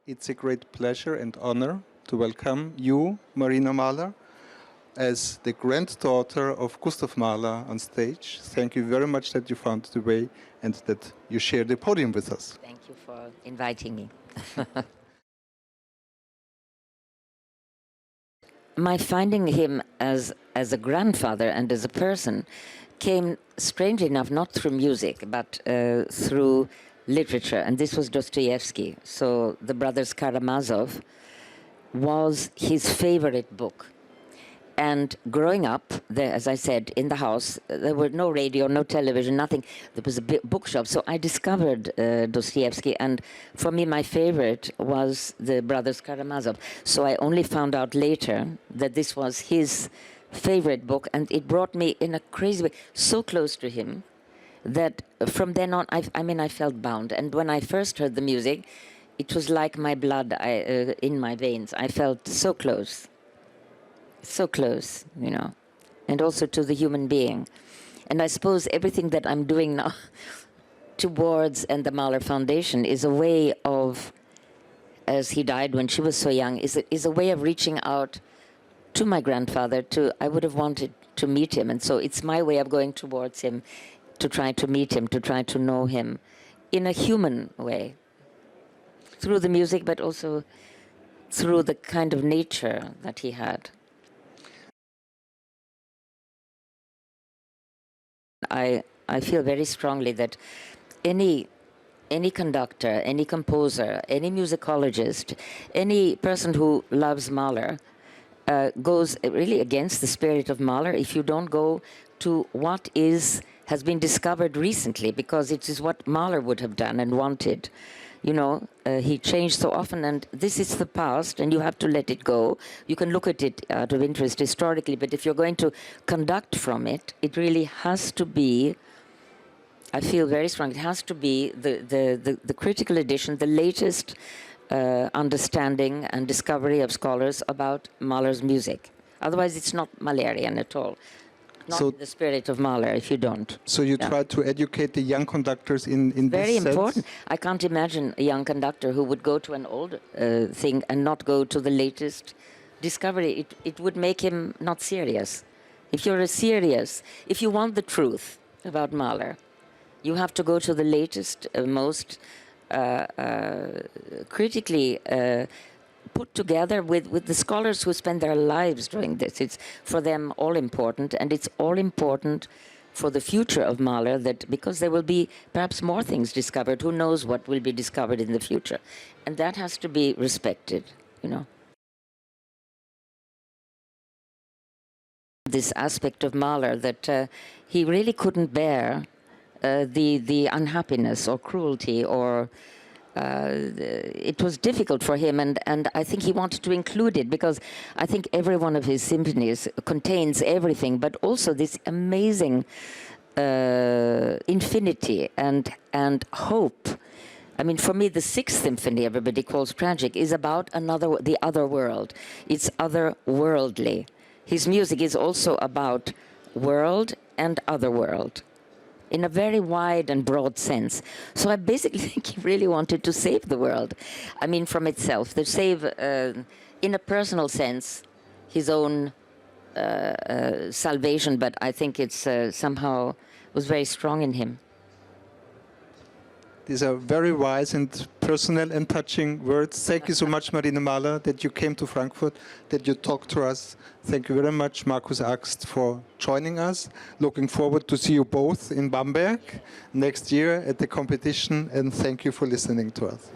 It's a great pleasure and honor to welcome you, Marina Mahler, as the granddaughter of Gustav Mahler on stage. Thank you very much that you found the way and that you share the podium with us. Thank you for inviting me. My finding him as a grandfather and as a person came, strangely enough, not through music, but through literature. And this was Dostoevsky. So The Brothers Karamazov was his favorite book. And growing up, there, as I said, in the house, there were no radio, no television, nothing. There was a bookshop. So I discovered Dostoevsky, and for me, my favorite was The Brothers Karamazov. So I only found out later that this was his favorite book, and it brought me in a crazy way so close to him that from then on, I felt bound. And when I first heard the music, it was like my blood in my veins. I felt so close. So close, you know, and also to the human being. And I suppose everything that I'm doing now towards and the Mahler Foundation is a way of, as he died when she was so young, is a way of reaching out to my grandfather. I would have wanted to meet him, and so it's my way of going towards him, to try to meet him, to try to know him in a human way, through the music, but also through the kind of nature that he had. I feel very strongly that any conductor, any composer, any musicologist, any person who loves Mahler goes really against the spirit of Mahler if you don't go to what has been discovered recently, because it is what Mahler would have done and wanted. You know, he changed so often, and this is the past, and you have to let it go. You can look at it out of interest historically, but if you're going to conduct from it, it really has to be, I feel very strong, it has to be the critical edition, the latest understanding and discovery of scholars about Mahler's music. Otherwise, it's not Mahlerian at all. Not so, the spirit of Mahler, if you don't. So you try to educate the young conductors in this sense? Very important. I can't imagine a young conductor who would go to an old thing and not go to the latest discovery. It would make him not serious. If you want the truth about Mahler, you have to go to the latest, most critically put together with the scholars who spend their lives doing this. It's for them all important, and it's all important for the future of Mahler, that because there will be perhaps more things discovered. Who knows what will be discovered in the future? And that has to be respected, you know. This aspect of Mahler that he really couldn't bear the unhappiness or cruelty, or it was difficult for him, and I think he wanted to include it, because I think every one of his symphonies contains everything, but also this amazing infinity and hope. I mean, for me, the Sixth Symphony, everybody calls tragic, is about the other world. It's otherworldly. His music is also about world and other world, in a very wide and broad sense. So I basically think he really wanted to save the world. I mean, from itself, to save, in a personal sense, his own salvation, but I think it's somehow was very strong in him. These are very wise and personal and touching words. Thank you so much, Marina Mahler, that you came to Frankfurt, that you talked to us. Thank you very much, Markus Axt, for joining us. Looking forward to see you both in Bamberg next year at the competition, and thank you for listening to us.